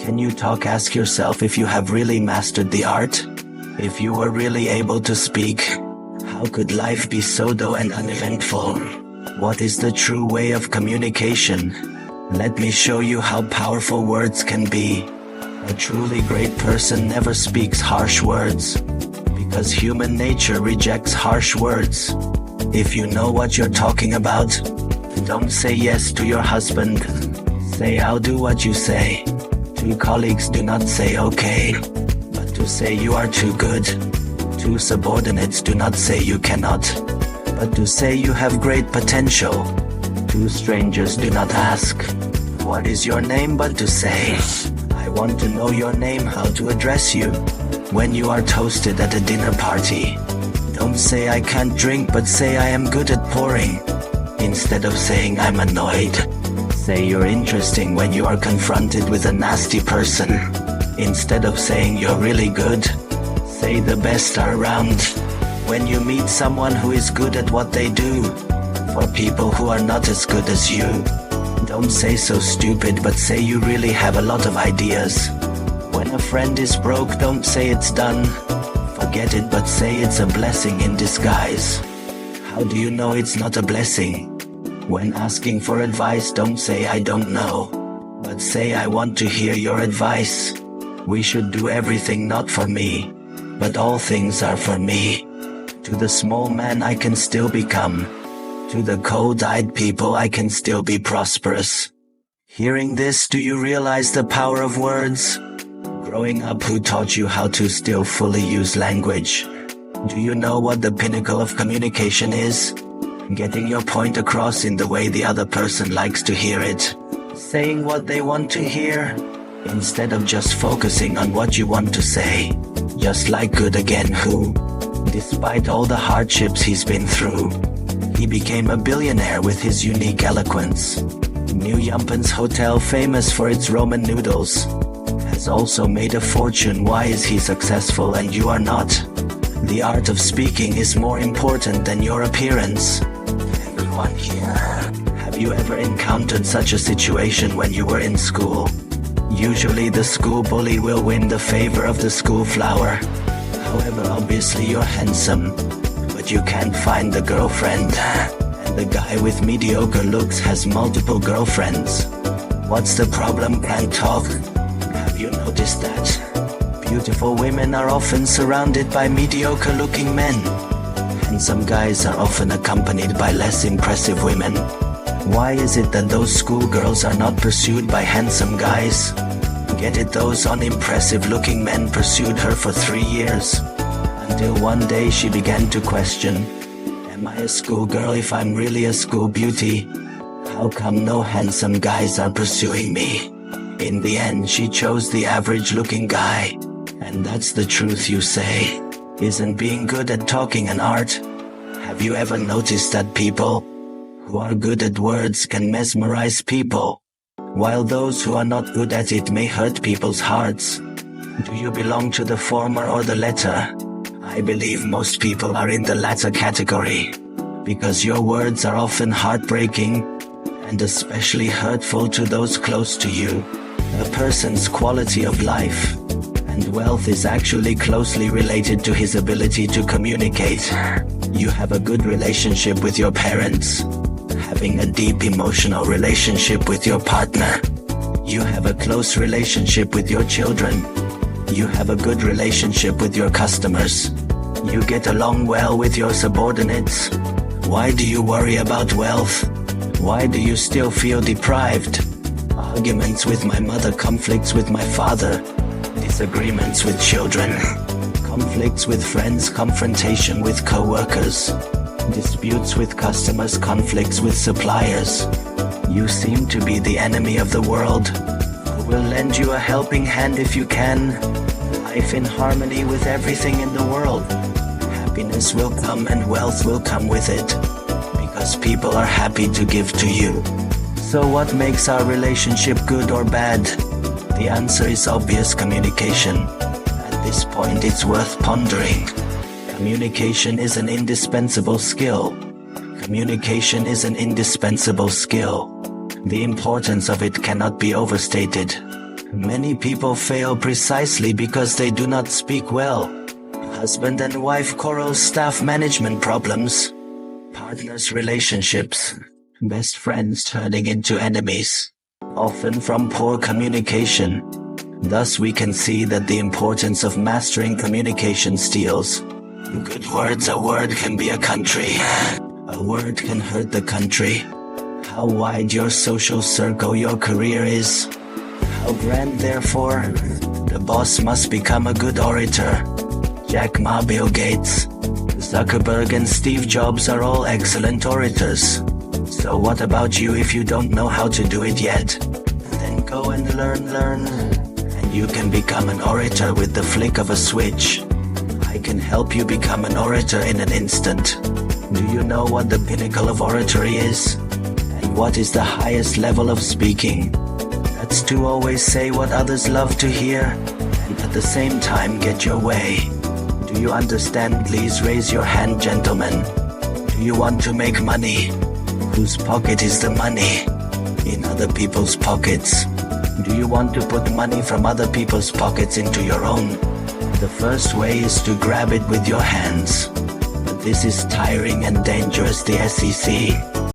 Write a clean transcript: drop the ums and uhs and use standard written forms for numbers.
Can you talk? Ask yourself if you have really mastered the art. If you were really able to speak, how could life be so dull and uneventful? What is the true way of communication? Let me show you how powerful words can be. A truly great person never speaks harsh words, because human nature rejects harsh words. If you know what you're talking about, don't say yes to your husband. Say I'll do what you say. To colleagues, do not say okay, but to say you are too good. To subordinates, do not say you cannot, but to say you have great potential. To strangers, do not ask, what is your name, but to say, I want to know your name, how to address you. When you are toasted at a dinner party, don't say I can't drink, but say I am good at pouring. Instead of saying I'm annoyed, say you're interesting. When you are confronted with a nasty person, instead of saying you're really good, say the best are around. When you meet someone who is good at what they do, for people who are not as good as you, don't say so stupid, but say you really have a lot of ideas. When a friend is broke, don't say it's done. Forget it, but say it's a blessing in disguise. How do you know it's not a blessing? When asking for advice, don't say I don't know, but say I want to hear your advice. We should do everything not for me, but all things are for me. To the small man I can still become. To the cold-eyed people I can still be prosperous. Hearing this, do you realize the power of words? Growing up, who taught you how to still fully use language? Do you know what the pinnacle of communication is? Getting your point across in the way the other person likes to hear it. Saying what they want to hear, instead of just focusing on what you want to say. Just like Good Again, who, despite all the hardships he's been through, he became a billionaire with his unique eloquence. New Yumpan's Hotel, famous for its Roman noodles, has also made a fortune. Why is he successful and you are not? The art of speaking is more important than your appearance. Everyone here, have you ever encountered such a situation when you were in school? Usually the school bully will win the favor of the school flower. However, obviously you're handsome, but you can't find the girlfriend. And the guy with mediocre looks has multiple girlfriends. What's the problem? Can't talk? Have you noticed that? Beautiful women are often surrounded by mediocre-looking men. Handsome guys are often accompanied by less impressive women. Why is it that those schoolgirls are not pursued by handsome guys? Get it, those unimpressive-looking men pursued her for 3 years, until one day she began to question, am I a schoolgirl if I'm really a school beauty? How come no handsome guys are pursuing me? In the end, she chose the average-looking guy. And that's the truth, you say. Isn't being good at talking an art? Have you ever noticed that people who are good at words can mesmerize people, while those who are not good at it may hurt people's hearts? Do you belong to the former or the latter? I believe most people are in the latter category, because your words are often heartbreaking and especially hurtful to those close to you. A person's quality of life and wealth is actually closely related to his ability to communicate. You have a good relationship with your parents, having a deep emotional relationship with your partner. You have a close relationship with your children. You have a good relationship with your customers. You get along well with your subordinates. Why do you worry about wealth? Why do you still feel deprived? Arguments with my mother, conflicts with my father, disagreements with children, conflicts with friends, confrontation with coworkers, disputes with customers, conflicts with suppliers. You seem to be the enemy of the world, who will lend you a helping hand if you can. Life in harmony with everything in the world. Happiness will come and wealth will come with it, because people are happy to give to you. So what makes our relationship good or bad? The answer is obvious: communication. At this point, it's worth pondering. Communication is an indispensable skill. Communication is an indispensable skill. The importance of it cannot be overstated. Many people fail precisely because they do not speak well. Husband and wife quarrels, staff management problems, partners' relationships, best friends turning into enemies, often from poor communication. Thus we can see that the importance of mastering communication steals. Good words, a word can be a country. A word can hurt the country. How wide your social circle, your career is. How grand, therefore, the boss must become a good orator. Jack Ma, Bill Gates, Zuckerberg and Steve Jobs are all excellent orators. So what about you if you don't know how to do it yet? Then go and learn. And you can become an orator with the flick of a switch. I can help you become an orator in an instant. Do you know what the pinnacle of oratory is? And what is the highest level of speaking? That's to always say what others love to hear, and at the same time get your way. Do you understand? Please raise your hand, gentlemen. Do you want to make money? Whose pocket is the money? In other people's pockets. Do you want to put money from other people's pockets into your own? The first way is to grab it with your hands. But this is tiring and dangerous, the SEC.